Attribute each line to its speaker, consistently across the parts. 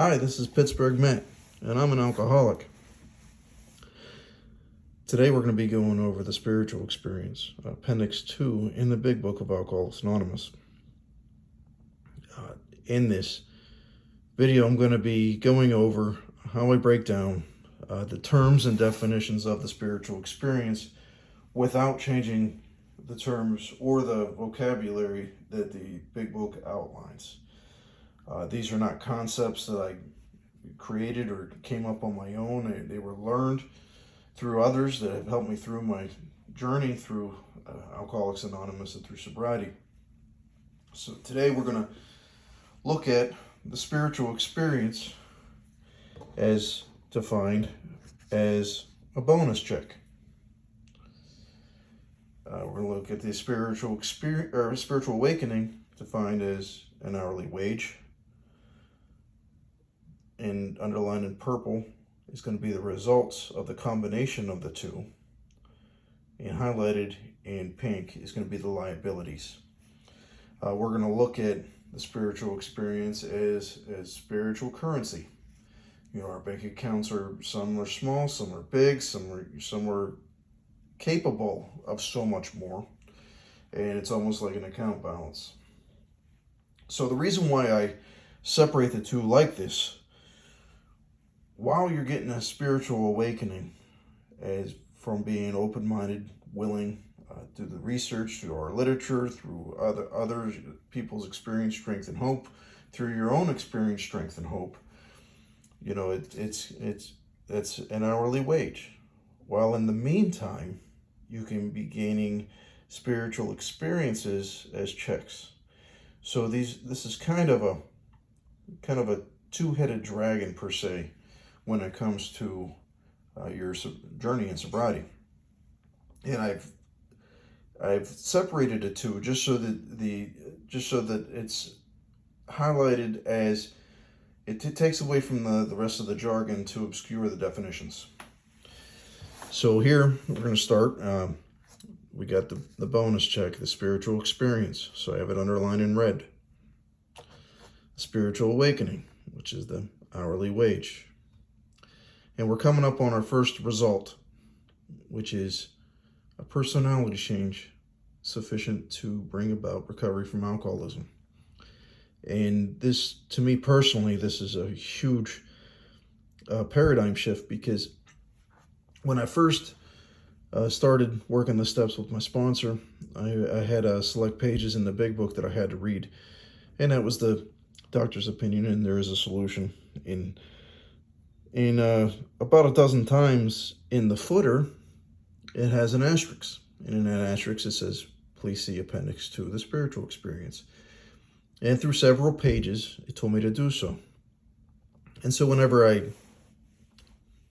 Speaker 1: Hi, this is Pittsburgh Matt, and I'm an alcoholic. Today we're going to be going over the spiritual experience, Appendix II in the Big Book of Alcoholics Anonymous. In this video, I'm going to be going over how I break down the terms and definitions of the spiritual experience without changing the terms or the vocabulary that the Big Book outlines. These are not concepts that I created or came up on my own. They were learned through others that have helped me through my journey through Alcoholics Anonymous and through sobriety. So today we're going to look at the spiritual experience as defined as a bonus check. We're going to look at the spiritual experience or spiritual awakening defined as an hourly wage. And underlined in purple is going to be the results of the combination of the two. And highlighted in pink is going to be the liabilities. We're going to look at the spiritual experience as spiritual currency. You know, our bank accounts some are small, some are big, some are capable of so much more. And it's almost like an account balance. So the reason why I separate the two like this, while you're getting a spiritual awakening as from being open-minded, willing, through the research, through our literature, through other people's experience, strength, and hope, through your own experience, strength, and hope, you know, that's an hourly wage. While in the meantime, you can be gaining spiritual experiences as checks. So this is kind of a two-headed dragon per se when it comes to your journey in sobriety. And I've separated the two just so that it's highlighted as it takes away from the rest of the jargon to obscure the definitions. So here we're going to start. We got the bonus check, the spiritual experience. So I have it underlined in red. Spiritual awakening, which is the hourly wage. And we're coming up on our first result, which is a personality change sufficient to bring about recovery from alcoholism. And this, to me personally, this is a huge paradigm shift, because when I first started working the steps with my sponsor, I had select pages in the Big Book that I had to read. And that was the doctor's opinion, and there is a solution. In about a dozen times in the footer, it has an asterisk. And in that asterisk, it says, please see Appendix II, the spiritual experience. And through several pages, it told me to do so. And so whenever I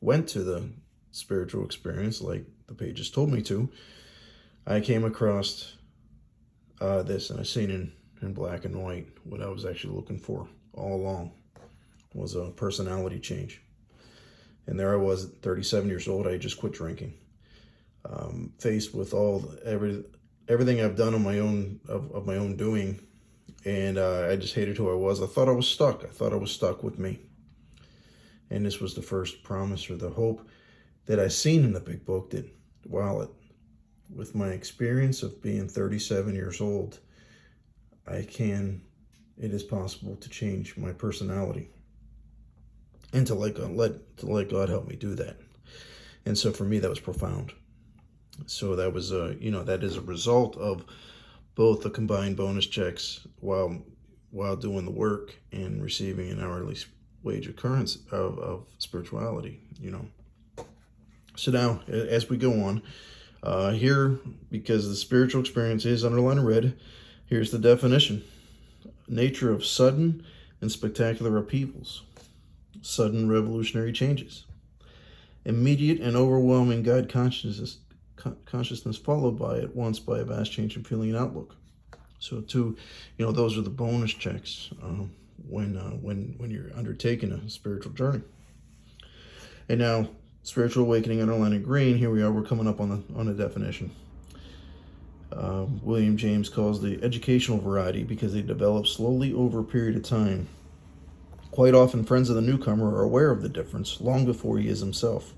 Speaker 1: went to the spiritual experience, like the pages told me to, I came across this, and I seen in black and white what I was actually looking for all along was a personality change. And there I was at 37 years old. I had just quit drinking, faced with everything I've done on my own of my own doing, and I just hated who I was. I thought I was stuck. I thought I was stuck with me. And this was the first promise or the hope that I seen in the Big Book, that with my experience of being 37 years old, it is possible to change my personality. And to let God help me do that. And so for me, that was profound. So that was that is a result of both the combined bonus checks while doing the work and receiving an hourly wage occurrence of spirituality. So now, as we go on here, because the spiritual experience is underlined in red, here's the definition: nature of sudden and spectacular upheavals. Sudden revolutionary changes, immediate and overwhelming God consciousness followed at once by a vast change in feeling and outlook. So those are the bonus checks when you're undertaking a spiritual journey. And now, spiritual awakening underlined in green. Here we are. We're coming up on the definition. William James calls the educational variety because they develop slowly over a period of time. Quite often, friends of the newcomer are aware of the difference long before he is himself.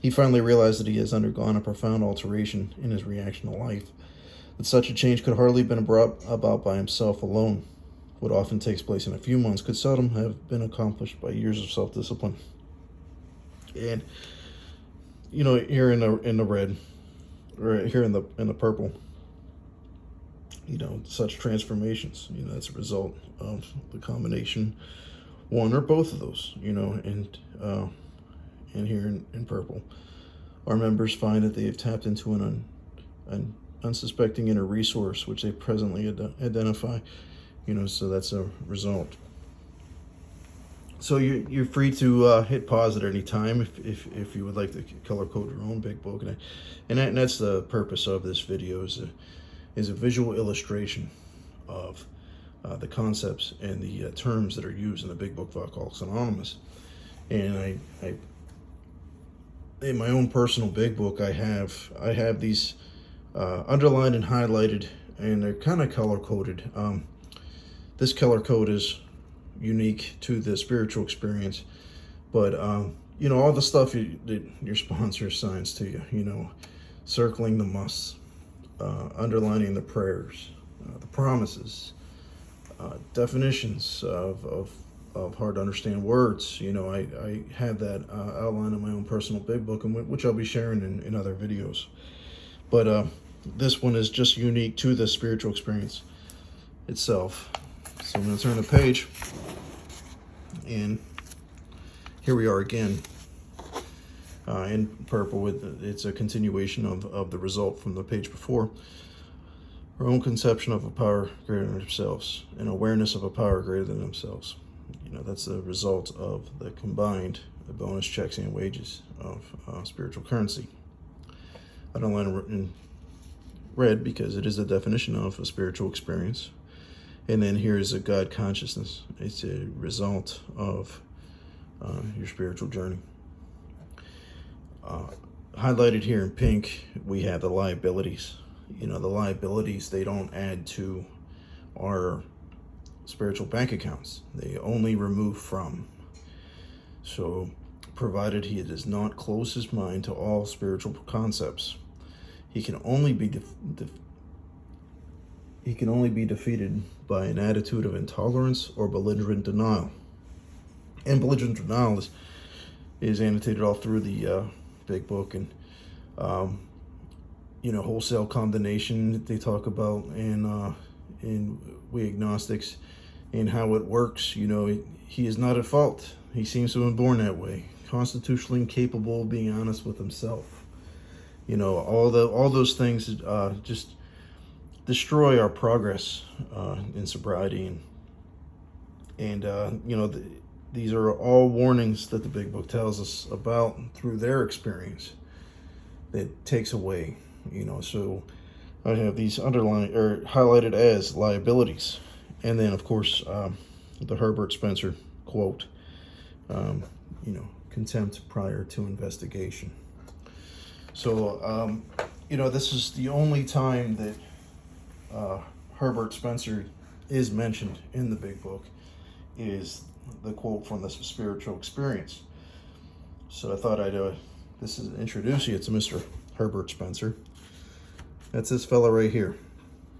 Speaker 1: He finally realized that he has undergone a profound alteration in his reaction to life, that such a change could hardly have been brought about by himself alone. What often takes place in a few months could seldom have been accomplished by years of self-discipline. And here in the red, or here in the purple, such transformations, that's a result of the combination, one or both of those, and here in purple, our members find that they have tapped into an unsuspecting inner resource which they presently identify, so that's a result. So you're free to hit pause at any time if you would like to color code your own big book, and that's the purpose of this video, is a visual illustration of the concepts and the terms that are used in the Big Book of Alcoholics Anonymous. And I in my own personal big book, I have these underlined and highlighted, and they're kind of color coded. This color code is unique to the spiritual experience, but all the stuff that your sponsor assigns to you, circling the musts, underlining the prayers, the promises, definitions of hard to understand words. I have that outlined in my own personal big book, which I'll be sharing in other videos. But this one is just unique to the spiritual experience itself. So I'm going to turn the page, and here we are again in purple. It's a continuation of the result from the page before. Our own conception of a power greater than themselves, and awareness of a power greater than themselves. That's the result of the combined bonus checks and wages of spiritual currency. I don't line in red because it is a definition of a spiritual experience. And then here is a God consciousness. It's a result of your spiritual journey. Highlighted here in pink, we have the liabilities. The liabilities, they don't add to our spiritual bank accounts. They only remove from. So, provided he does not close his mind to all spiritual concepts, he can only be defeated by an attitude of intolerance or belligerent denial. And belligerent denial is annotated all through the big book, and wholesale condemnation they talk about in We Agnostics, and how it works. He is not at fault. He seems to have been born that way, constitutionally incapable of being honest with himself. All those things just destroy our progress in sobriety, and these are all warnings that the Big Book tells us about through their experience that takes away. So I have these underlined or highlighted as liabilities, and then of course the Herbert Spencer quote, contempt prior to investigation. So this is the only time that Herbert Spencer is mentioned in the Big Book, is the quote from the spiritual experience. So I thought I'd introduce you to Mr. Herbert Spencer. That's this fella right here.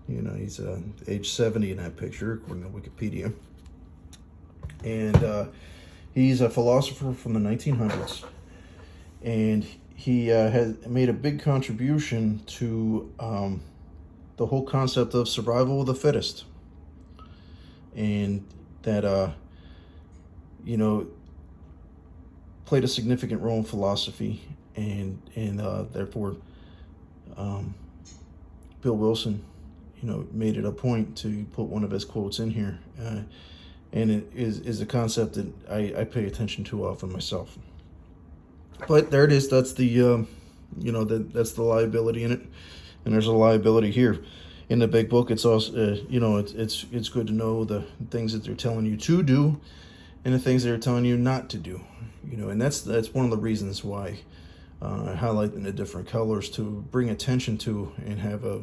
Speaker 1: He's age 70 in that picture, according to Wikipedia. And he's a philosopher from the 1900s. And he has made a big contribution to the whole concept of survival of the fittest. And that, played a significant role in philosophy. And therefore, Bill Wilson, made it a point to put one of his quotes in here. And it is a concept that I pay attention to often myself. But there it is. That's the, that's the liability in it. And there's a liability here in the Big Book. It's also, it's good to know the things that they're telling you to do and the things they're telling you not to do. And that's one of the reasons why I highlight in the different colors, to bring attention to and have a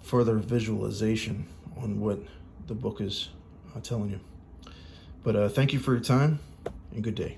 Speaker 1: further visualization on what the book is telling you. But thank you for your time and good day.